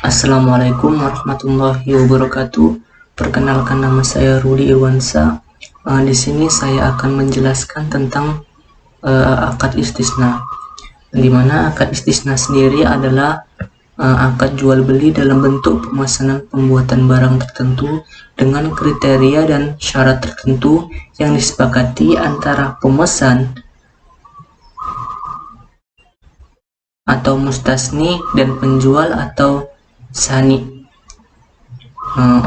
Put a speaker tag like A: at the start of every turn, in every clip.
A: Assalamualaikum warahmatullahi wabarakatuh. Perkenalkan, nama saya Rudi Irwansa. Di sini saya akan menjelaskan tentang akad istisna. Di mana akad istisna sendiri adalah akad jual beli dalam bentuk pemesanan pembuatan barang tertentu dengan kriteria dan syarat tertentu yang disepakati antara pemesan atau mustasni dan penjual atau sani.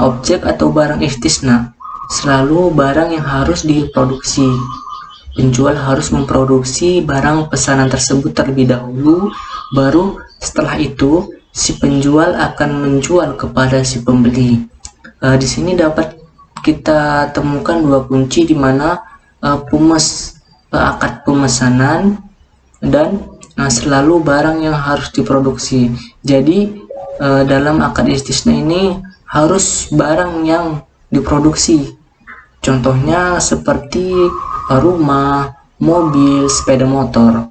A: Objek atau barang istisna selalu barang yang harus diproduksi. Penjual harus memproduksi barang pesanan tersebut terlebih dahulu, baru setelah itu si penjual akan menjual kepada si pembeli. Di sini dapat kita temukan dua kunci, di mana akad pemesanan dan selalu barang yang harus diproduksi. Jadi dalam akad istisna ini harus barang yang diproduksi. Contohnya seperti rumah, mobil, sepeda motor.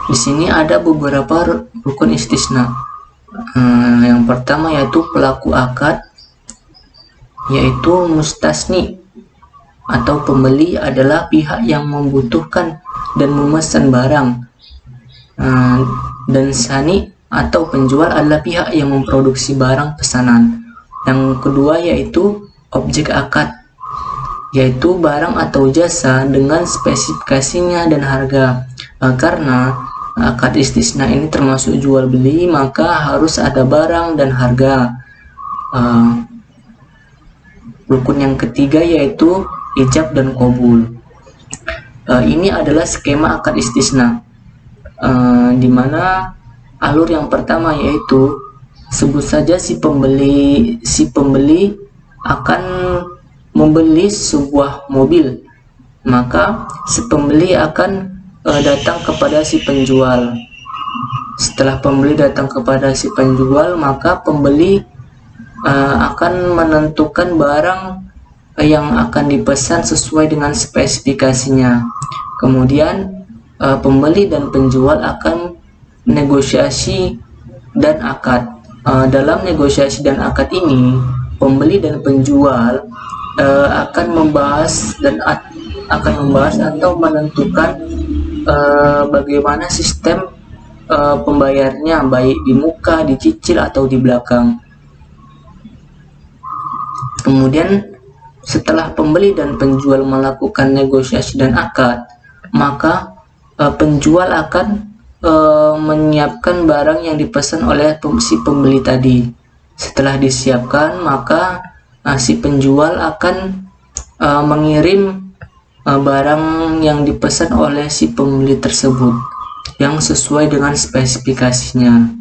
A: Di sini ada beberapa rukun istisna. Yang pertama yaitu pelaku akad, yaitu mustasni atau pembeli adalah pihak yang membutuhkan dan memesan barang, dan sani atau penjual adalah pihak yang memproduksi barang pesanan. Yang kedua yaitu objek akad, yaitu barang atau jasa dengan spesifikasinya dan harga. Karena akad istisna ini termasuk jual beli, maka harus ada barang dan harga. Rukun yang ketiga yaitu ijab dan qabul. Ini adalah skema akad istisna, di mana alur yang pertama yaitu sebut saja si pembeli akan membeli sebuah mobil, maka si pembeli akan datang kepada si penjual. Setelah pembeli datang kepada si penjual, maka pembeli akan menentukan barang yang akan dipesan sesuai dengan spesifikasinya. Kemudian pembeli dan penjual akan negosiasi dan akad. Dalam negosiasi dan akad ini, pembeli dan penjual akan membahas atau menentukan bagaimana sistem pembayarnya, baik di muka, dicicil atau di belakang. Kemudian setelah pembeli dan penjual melakukan negosiasi dan akad, maka penjual akan menyiapkan barang yang dipesan oleh si pembeli tadi. Setelah disiapkan, maka si penjual akan mengirim barang yang dipesan oleh si pembeli tersebut yang sesuai dengan spesifikasinya.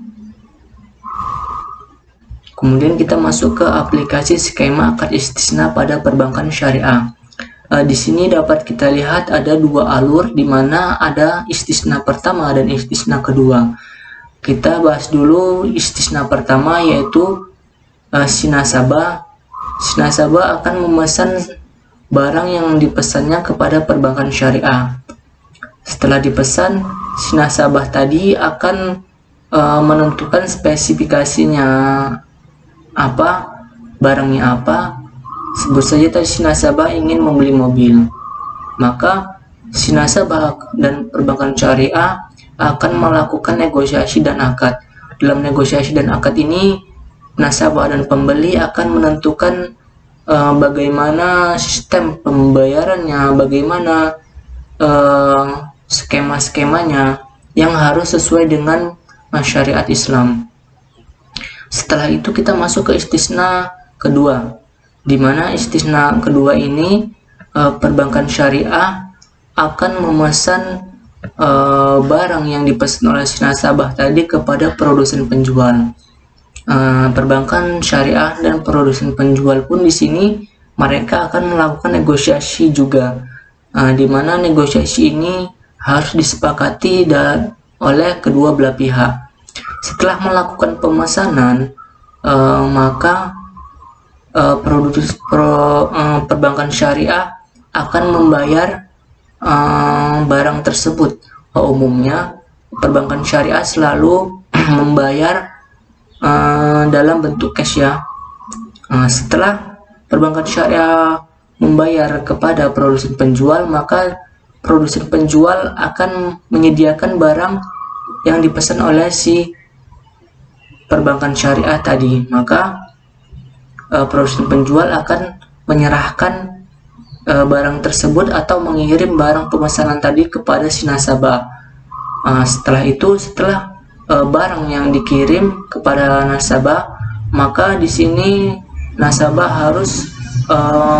A: Kemudian kita masuk ke aplikasi skema akad istisna pada perbankan syariah. Di sini dapat kita lihat ada dua alur, di mana ada istisna pertama dan istisna kedua. Kita bahas dulu istisna pertama, yaitu si nasabah. Si nasabah akan memesan barang yang dipesannya kepada perbankan syariah. Setelah dipesan, si nasabah tadi akan menentukan spesifikasinya, apa barangnya apa. Sebut saja tadi si nasabah ingin membeli mobil, maka si nasabah dan perbankan syariah akan melakukan negosiasi dan akad. Dalam negosiasi dan akad ini, nasabah dan pembeli akan menentukan bagaimana sistem pembayarannya, bagaimana skema-skemanya yang harus sesuai dengan syariat Islam. Setelah itu kita masuk ke istisna kedua, di mana istisna kedua ini perbankan syariah akan memesan barang yang dipesan oleh si nasabah tadi kepada produsen penjual. Perbankan syariah dan produsen penjual pun di sini mereka akan melakukan negosiasi juga, di mana negosiasi ini harus disepakati oleh kedua belah pihak. Setelah melakukan pemesanan, maka perbankan syariah akan membayar barang tersebut. Umumnya perbankan syariah selalu membayar dalam bentuk cash ya. Setelah perbankan syariah membayar kepada produsen penjual, maka produsen penjual akan menyediakan barang yang dipesan oleh si perbankan syariah tadi. Maka produsen penjual akan menyerahkan barang tersebut atau mengirim barang pemesanan tadi kepada si nasabah. Setelah barang yang dikirim kepada nasabah, maka di sini nasabah harus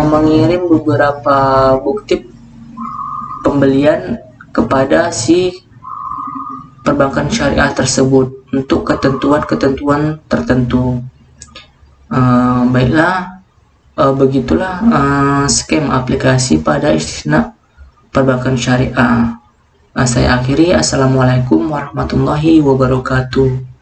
A: mengirim beberapa bukti pembelian kepada si perbankan syariah tersebut untuk ketentuan-ketentuan tertentu. Baiklah, begitulah skema aplikasi pada istisna perbankan syariah. Saya akhiri. Assalamualaikum warahmatullahi wabarakatuh.